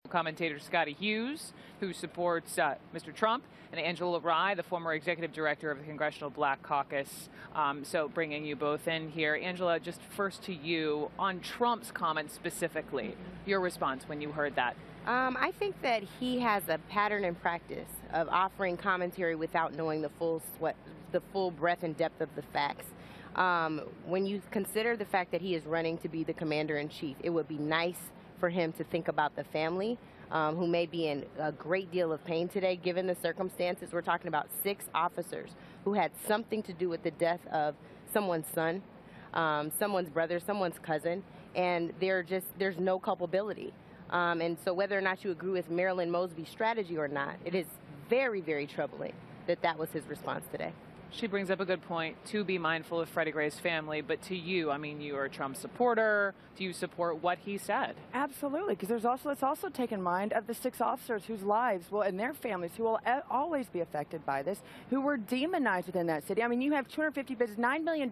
Commentator Scotty Hughes, who supports Mr. Trump, and Angela Rye, the former executive director of the Congressional Black Caucus. So bringing you both in here. Angela, just first to you on Trump's comments specifically, your response when you heard that. I think that he has a pattern and practice of offering commentary without knowing the full breadth and depth of the facts. When you consider the fact that he is running to be the commander-in-chief, it would be nice for him to think about the family who may be in a great deal of pain today, given the circumstances. We're talking about 6 officers who had something to do with the death of someone's son, someone's brother, someone's cousin, and there's no culpability. And so whether or not you agree with Marilyn Mosby's strategy or not, it is very, very troubling that that was his response today. She brings up a good point, to be mindful of Freddie Gray's family, but to you, I mean, you are a Trump supporter. Do you support what he said? Absolutely, because let's also take in mind of the 6 officers whose lives and their families who will always be affected by this, who were demonized within that city. I mean, you have 250 businesses, $9 million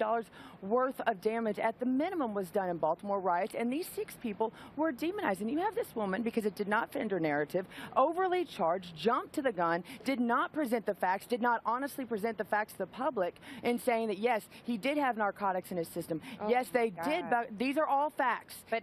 worth of damage at the minimum was done in Baltimore riots, and these 6 people were demonized. And you have this woman, because it did not fit into her narrative, overly charged, jumped to the gun, did not present the facts, did not honestly present the facts to the public, in saying that, yes, he did have narcotics in his system. Oh, yes, they did. But these are all facts.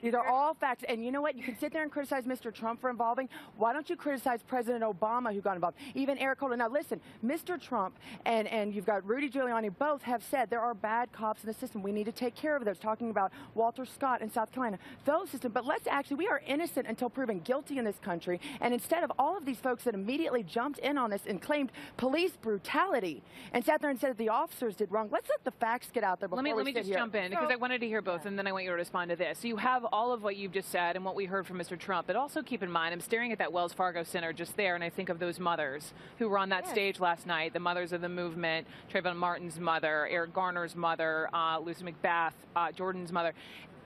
These are all facts. And you know what? You can sit there and criticize Mr. Trump for involving. Why don't you criticize President Obama, who got involved? Even Eric Holder. Now, listen, Mr. Trump and you've got Rudy Giuliani both have said there are bad cops in the system. We need to take care of those. Talking about Walter Scott in South Carolina. Those systems. But let's actually, we are innocent until proven guilty in this country. And instead of all of these folks that immediately jumped in on this and claimed police brutality and sat there and said that the officers did wrong, let's let the facts get out there before let me just jump in, because I wanted to hear both, and then I want you to respond to this. So you have all of what you've just said and what we heard from Mr. Trump, but also keep in mind, I'm staring at that Wells Fargo Center just there, and I think of those mothers who were on that stage last night, the mothers of the movement, Trayvon Martin's mother, Eric Garner's mother, Lucy McBath, Jordan's mother,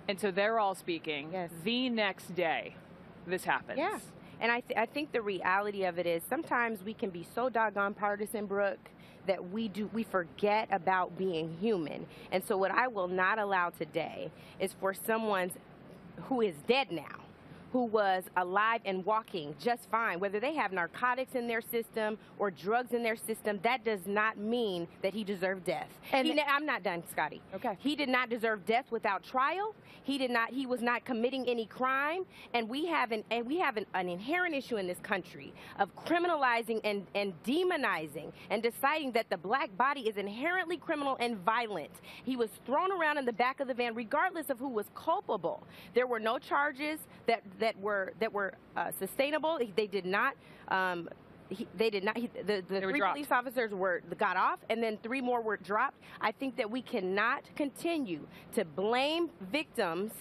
and so they're all speaking. The next day, this happens. Yeah, and I think the reality of it is sometimes we can be so doggone partisan, Brooke, that we forget about being human. And so what I will not allow today is for someone who is dead now, who was alive and walking just fine, whether they have narcotics in their system or drugs in their system, that does not mean that he deserved death. And I'm not done, Scotty. Okay. He did not deserve death without trial. He was not committing any crime. And we have an inherent issue in this country of criminalizing and demonizing and deciding that the black body is inherently criminal and violent. He was thrown around in the back of the van regardless of who was culpable. There were no charges that were sustainable. They did not. The 3 police officers got off, and then 3 more were dropped. I think that we cannot continue to blame victims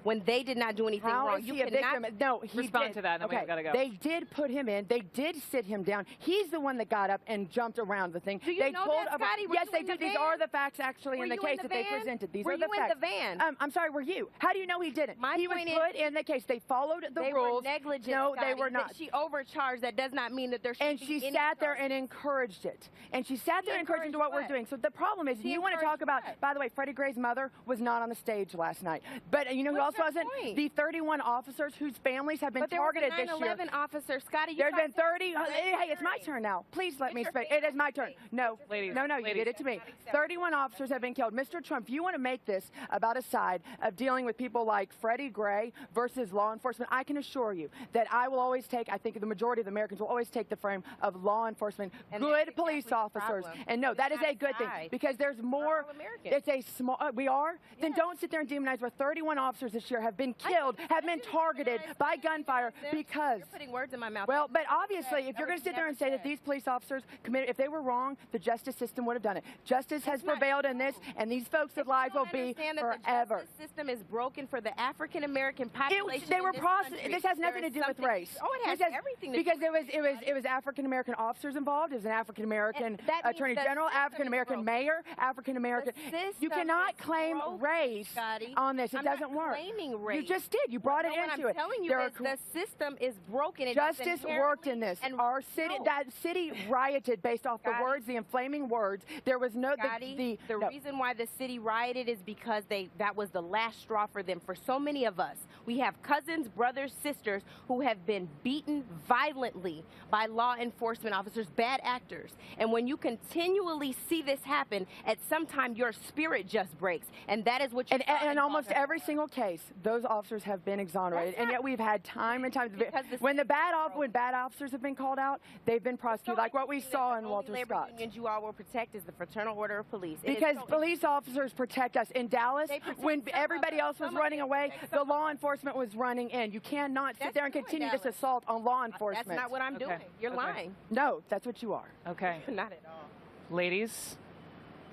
when they did not do anything wrong. You cannot no, respond to that, and then we've got to go. They did put him in. They did sit him down. He's the one that got up and jumped around the thing. Do you know that, Scotty? Yes, they did. These are the facts, actually, in the case that they presented. These are the facts. Were you in the van? I'm sorry, were you? How do you know he didn't? He was put in the case. They followed the rules. They were negligent, No, Scotty. they were not. She overcharged. That does not mean that there should be any she sat there and encouraged it. And she sat there and encouraged what we're doing. So the problem is, you want to talk about, by the way, Freddie Gray's mother was not on the stage last night. But you know who else wasn't? The 31 officers whose families have been targeted this year. 9/11 officers, Scotty. There's been 30. Hey, it's my turn now. Please let me speak. It is my turn. No, ladies, no, you did it to me. 31 officers have been killed. Mr. Trump, you want to make this about a side of dealing with people like Freddie Gray versus law enforcement. I can assure you that I will always take, I think the majority of the Americans will always take the frame of law enforcement, good police officers. And no, that is a good thing, because there's more. It's a small, we are? Then don't sit there and demonize where 31 officers this year have been killed, have been targeted by gunfire because. You're putting words in my mouth. Well, but obviously, if you're going to sit there and say that these police officers committed, if they were wrong, the justice system would have done it. Justice has prevailed in this, and these folks' lives will be forever. The justice system is broken for the African American population. They were processed. This has nothing to do with race. Oh, it has everything to do because it was African American officers involved. It was an African American attorney general, African American mayor, African American. You cannot claim race on this. It doesn't work. flaming rate. You just did. You brought it into what it. I'm telling you is the system is broken. It Justice worked in this. And our city, that city rioted based off the words, the inflaming words. There was no the reason why the city rioted is because that was the last straw for them. For so many of us, we have cousins, brothers, sisters who have been beaten violently by law enforcement officers, bad actors. And when you continually see this happen, at some time your spirit just breaks, and that is what you. And almost every single case, those officers have been exonerated, and yet we've had time and time. When bad officers have been called out, they've been prosecuted, like what we saw in Walter Scott. The unions you all will protect is the Fraternal Order of Police. Because police officers protect us. In Dallas, when everybody else was running away, the law enforcement was running in. You cannot sit there and continue this assault on law enforcement. That's not what I'm doing. You're lying. No, that's what you are. Okay. Not at all. Ladies,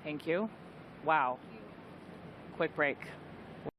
thank you. Wow. Quick break.